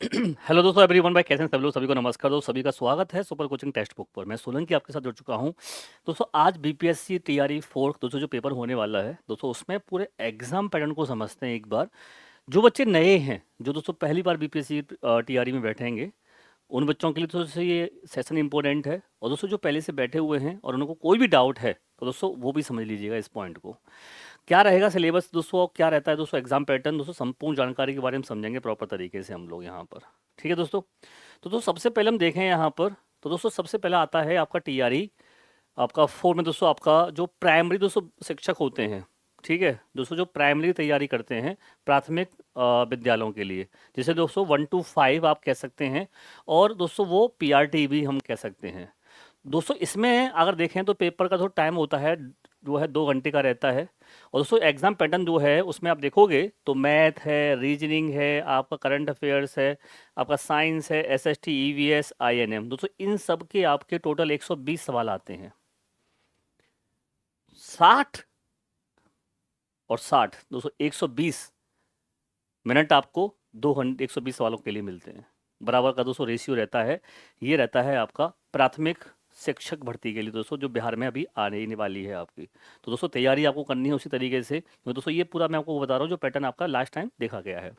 Hello दोस्तों, everyone भाई, कैसे हैं सब लोग? सभी को नमस्कार दोस्तों, सभी का स्वागत है सुपर कोचिंग टेक्स्ट बुक पर। मैं सोलंकी आपके साथ जुड़ चुका हूं। दोस्तों आज बीपीएससी टीआरई 4 दोस्तों जो पेपर होने वाला है दोस्तों, उसमें पूरे एग्जाम पैटर्न को समझते हैं एक बार। जो बच्चे नए हैं, जो दोस्तों पहली बार बीपीएससी टीआरई में बैठेंगे, उन बच्चों के लिए तो दोस्तों ये सेशन इंपॉर्टेंट है। और दोस्तों जो पहले से बैठे हुए हैं और उनको कोई भी डाउट है तो दोस्तों वो भी समझ लीजिएगा इस पॉइंट को। क्या रहेगा सिलेबस दोस्तों, और क्या रहता है दोस्तों एग्जाम पैटर्न, दोस्तों संपूर्ण जानकारी के बारे में समझेंगे प्रॉपर तरीके से हम लोग यहाँ पर। ठीक है दोस्तों। तो दोस्तों सबसे पहले हम देखें यहाँ पर, तो दोस्तों सबसे पहला आता है आपका टीआरई आपका 4 में दोस्तों, आपका जो प्राइमरी दोस्तों शिक्षक होते हैं। ठीक है दोस्तों, जो प्राइमरी तैयारी करते हैं प्राथमिक विद्यालयों के लिए, जिसे दोस्तों 1 to 5 आप कह सकते हैं। और दोस्तों वो पीआरटी भी हम कह सकते हैं। दोस्तों इसमें अगर देखें तो पेपर का जो टाइम होता है जो है 2 घंटे का रहता है। और दोस्तों एग्जाम पैटर्न जो है उसमें आप देखोगे तो मैथ है, रीजनिंग है, आपका करंट अफेयर्स है, आपका साइंस है, एसएसटी, ईवीएस, आईएनएम, दोस्तों इन सब के आपके टोटल 120 सवाल आते हैं। 60 और 60 दोस्तों 120 मिनट आपको 2 घंटे 120 सवालों के लिए मिलते हैं। बराबर का दोस्तों रेशियो रहता है। ये रहता है आपका प्राथमिक शिक्षक भर्ती के लिए दोस्तों, जो बिहार में अभी आने वाली है आपकी। तो दोस्तों तैयारी आपको करनी है उसी तरीके से, क्योंकि दोस्तों ये पूरा मैं आपको बता रहा हूँ जो पैटर्न आपका लास्ट टाइम देखा गया है।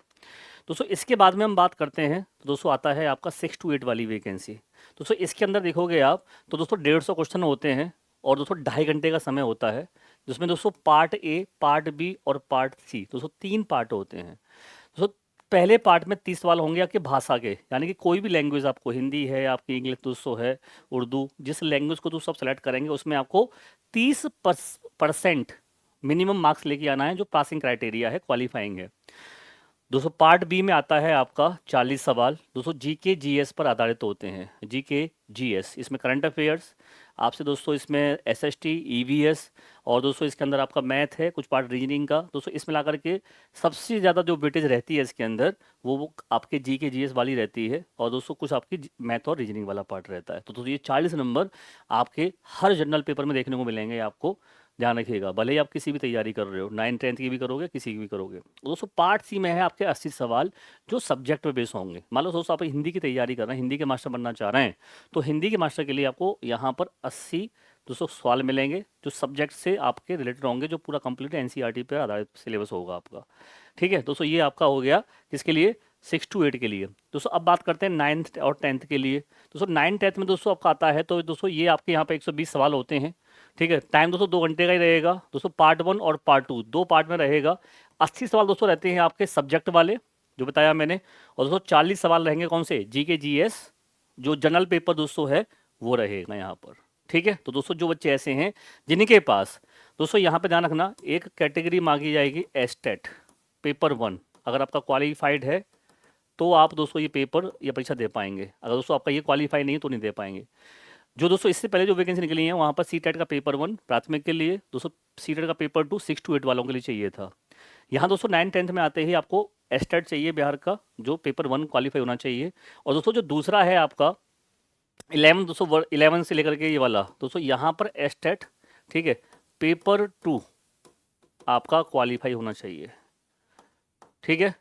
दोस्तों इसके बाद में हम बात करते हैं तो दोस्तों आता है आपका 6 to 8 वाली वैकेंसी। दोस्तों इसके अंदर देखोगे आप तो दोस्तों 150 क्वेश्चन होते हैं और दोस्तों 2.5 घंटे का समय होता है, जिसमें दोस्तों पार्ट ए, पार्ट बी और पार्ट सी, दोस्तों 3 पार्ट होते हैं। दोस्तों पहले पार्ट में 30 सवाल होंगे आपके भाषा के, यानी कि कोई भी लैंग्वेज, आपको हिंदी है, आपकी इंग्लिश दोस्तों है, उर्दू, जिस लैंग्वेज को दोस्तों आप सेलेक्ट करेंगे उसमें आपको 30% मिनिमम मार्क्स लेके आना है, जो पासिंग क्राइटेरिया है, क्वालिफाइंग है। दोस्तों पार्ट बी में आता है आपका 40 सवाल, दोस्तों जीके जीएस पर आधारित होते हैं। जीके जीएस, इसमें करंट अफेयर्स आपसे दोस्तों, इसमें एसएसटी, ईवीएस, और दोस्तों इसके अंदर आपका मैथ है, कुछ पार्ट रीजनिंग का। दोस्तों इसमें ला करके सबसे ज़्यादा जो वेटेज रहती है इसके अंदर वो आपके जीके जीएस वाली रहती है, और दोस्तों कुछ आपकी मैथ और रीजनिंग वाला पार्ट रहता है। तो दोस्तों ये 40 नंबर आपके हर जनरल पेपर में देखने को मिलेंगे आपको। ध्यान रखिएगा, भले ही आप किसी भी तैयारी कर रहे हो, 9th 10th की भी करोगे, किसी की भी करोगे। दोस्तों पार्ट सी में है आपके 80 सवाल, जो सब्जेक्ट पे बेस होंगे। मान लो दोस्तों आप हिंदी की तैयारी कर रहे हैं, हिंदी के मास्टर बनना चाह रहे हैं, तो हिंदी के मास्टर के लिए आपको यहाँ पर 80 दोस्तों सवाल मिलेंगे, जो सब्जेक्ट से आपके रिलेटेड होंगे, जो पूरा कंप्लीट एनसीईआरटी पर आधारित सिलेबस होगा आपका। ठीक है दोस्तों, ये आपका हो गया किसके लिए? 6 to 8 के लिए। दोस्तों अब बात करते हैं 9th और 10th के लिए। दोस्तों 9th 10th में दोस्तों आपका आता है, तो दोस्तों ये आपके यहाँ पे 120 सवाल होते हैं। ठीक है, टाइम दोस्तों 2 घंटे का ही रहेगा दोस्तों। पार्ट 1 और पार्ट 2 दो पार्ट में रहेगा। 80 सवाल दोस्तों रहते हैं आपके सब्जेक्ट वाले, जो बताया मैंने। और दोस्तों 40 सवाल रहेंगे कौन से? जीके जीएस, जो जनरल पेपर दोस्तों है वो रहेगा यहाँ पर। ठीक है, तो दोस्तों जो बच्चे ऐसे हैं जिनके पास, दोस्तों यहाँ पे ध्यान रखना, एक कैटेगरी मांगी जाएगी एस्टेट पेपर 1। अगर आपका क्वालिफाइड है तो आप दोस्तों ये पेपर, ये परीक्षा दे पाएंगे। अगर दोस्तों आपका ये क्वालिफाई नहीं है तो नहीं दे पाएंगे। जो दोस्तों इससे पहले जो वैकेंसी निकली है वहाँ पर सी टेट का पेपर 1 प्राथमिक के लिए, दोस्तों सी टेट का पेपर 2 6 to 8 वालों के लिए चाहिए था। यहाँ दोस्तों 9th 10th में आते ही आपको एस्टेट चाहिए बिहार का, जो पेपर 1 क्वालिफाई होना चाहिए। और दोस्तों जो दूसरा है आपका 11 दोस्तों, 11 से लेकर के ये वाला दोस्तों, यहाँ पर एस्टेट, ठीक है, पेपर 2 आपका क्वालिफाई होना चाहिए। ठीक है,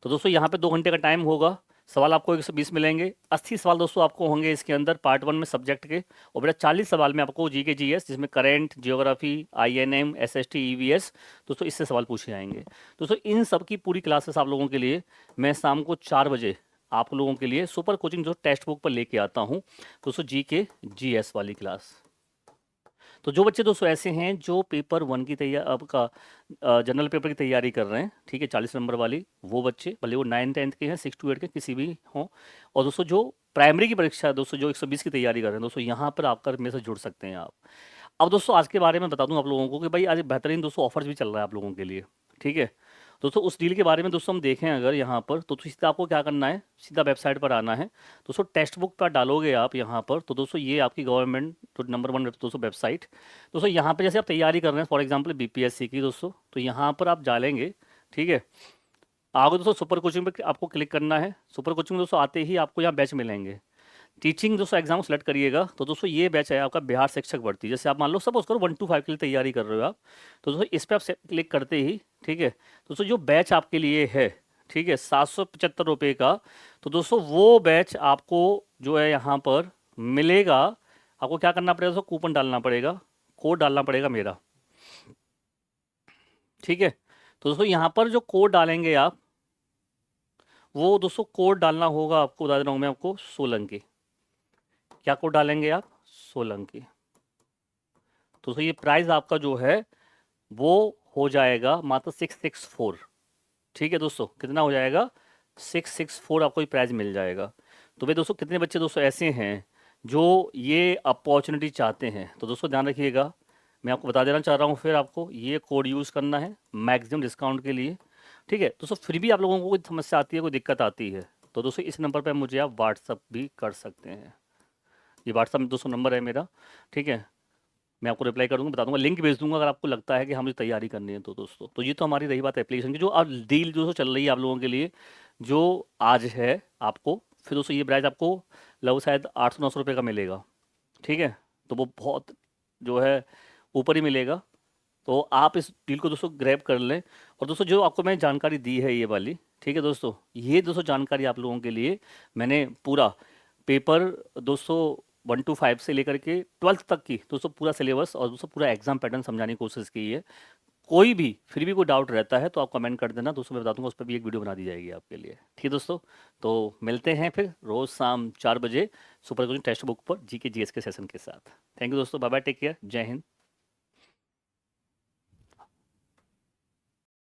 तो दोस्तों यहाँ पे 2 घंटे का टाइम होगा, सवाल आपको 120 मिलेंगे। 80 सवाल दोस्तों आपको होंगे इसके अंदर पार्ट 1 में सब्जेक्ट के, और बेटा 40 सवाल में आपको जीके जीएस, जिसमें current, geography, INM, SST, EVS, दोस्तों इससे सवाल पूछे जाएंगे। दोस्तों इन सब की पूरी क्लासेस आप लोगों के लिए मैं शाम को 4 बजे आप लोगों के लिए सुपर कोचिंग जो टेक्स्ट बुक पर लेके आता हूँ दोस्तों, जीके जीएस वाली क्लास। तो जो बच्चे दोस्तों ऐसे हैं जो पेपर 1 की तैयारी, आपका जनरल पेपर की तैयारी कर रहे हैं, ठीक है, 40 नंबर वाली, वो बच्चे भले वो 9th 10th के हैं, 6 to 8 के किसी भी हों। और दोस्तों जो प्राइमरी की परीक्षा दोस्तों जो 120 की तैयारी कर रहे हैं दोस्तों, यहाँ पर आकर मेरे से जुड़ सकते हैं आप। अब दोस्तों आज के बारे में बता दूं आप लोगों को कि भाई आज बेहतरीन दोस्तों ऑफर्स भी चल रहा है आप लोगों के लिए। ठीक है दोस्तों, उस डील के बारे में दोस्तों हम देखें अगर यहाँ पर, तो सीधा आपको क्या करना है, सीधा वेबसाइट पर आना है दोस्तों। टेक्स्ट बुक पर डालोगे आप यहाँ पर, तो दोस्तों ये आपकी गवर्नमेंट तो नंबर 1 दोस्तों वेबसाइट। दोस्तों यहाँ पे जैसे आप तैयारी कर रहे हैं फॉर एग्जांपल बीपीएससी की दोस्तों, तो यहाँ पर आप डालेंगे। ठीक है, आगे दोस्तों सुपर कोचिंग पे आपको क्लिक करना है। सुपर कोचिंग दोस्तों आते ही आपको यहाँ बैच मिलेंगे। टीचिंग दोस्तों एग्जाम सेलेक्ट करिएगा, तो दोस्तों ये बैच है आपका बिहार शिक्षक भर्ती। जैसे आप मान लो सपोज करो 1 to 5 के लिए तैयारी कर रहे हो आप, तो दोस्तों इस पर आप क्लिक करते ही, ठीक है दोस्तों, जो बैच आपके लिए है, ठीक है, 775 रुपये का। तो दोस्तों वो बैच आपको जो है यहाँ पर मिलेगा। आपको क्या करना पड़ेगा दोस्तों, कूपन डालना पड़ेगा, कोड डालना पड़ेगा मेरा, ठीक है। तो दोस्तों यहाँ पर जो कोड डालेंगे आप, वो दोस्तों कोड डालना होगा आपको, बता दे रहा हूँ मैं आपको, सोलंकी। क्या कोड डालेंगे आप, सोलंकी। तो दोस्तों ये प्राइस आपका जो है वो हो जाएगा मात्र 664। ठीक है दोस्तों, कितना हो जाएगा, 664 आपको ये प्राइस मिल जाएगा। तो भाई दोस्तों कितने बच्चे दोस्तों ऐसे हैं जो ये अपॉर्चुनिटी चाहते हैं, तो दोस्तों ध्यान रखिएगा, मैं आपको बता देना चाह रहा हूँ, फिर आपको ये कोड यूज़ करना है मैक्सिमम डिस्काउंट के लिए। ठीक है दोस्तों, फिर भी आप लोगों को कोई समस्या आती है, कोई दिक्कत आती है, तो दोस्तों इस नंबर पर मुझे आप व्हाट्सअप भी कर सकते हैं। ये व्हाट्सअप में दोस्तों नंबर है मेरा, ठीक है। मैं आपको रिप्लाई कर दूंगा, बता दूंगा, लिंक भेज दूंगा अगर आपको लगता है कि हमें तैयारी करनी है तो दोस्तों। तो ये तो हमारी रही बात एप्लीकेशन की, जो अब डील जो चल रही है आप लोगों के लिए, जो आज है आपको, फिर दोस्तों ये प्राइस आपको लगभग शायद 800-900 रुपये का मिलेगा। ठीक है, तो वो बहुत जो है ऊपर ही मिलेगा। तो आप इस डील को दोस्तों ग्रैब कर लें। और दोस्तों जो आपको मैंने जानकारी दी है ये वाली, ठीक है दोस्तों, ये दोस्तों जानकारी आप लोगों के लिए मैंने पूरा पेपर दोस्तों 1 to 5 से लेकर के 12th तक की दोस्तों पूरा सिलेबस और दोस्तों पूरा एग्जाम पैटर्न समझाने की कोशिश की है। कोई भी फिर भी कोई डाउट रहता है तो आप कमेंट कर देना दोस्तों, मैं बता दूंगा, उस पर भी एक वीडियो बना दी जाएगी आपके लिए। ठीक है दोस्तों, तो मिलते हैं फिर रोज़ शाम 4 बजे सुपर कोचिंग टेक्स्ट बुक पर जी के जीएस के सेशन के साथ। थैंक यू दोस्तों, बाय बाय, टेक केयर, जय हिंद।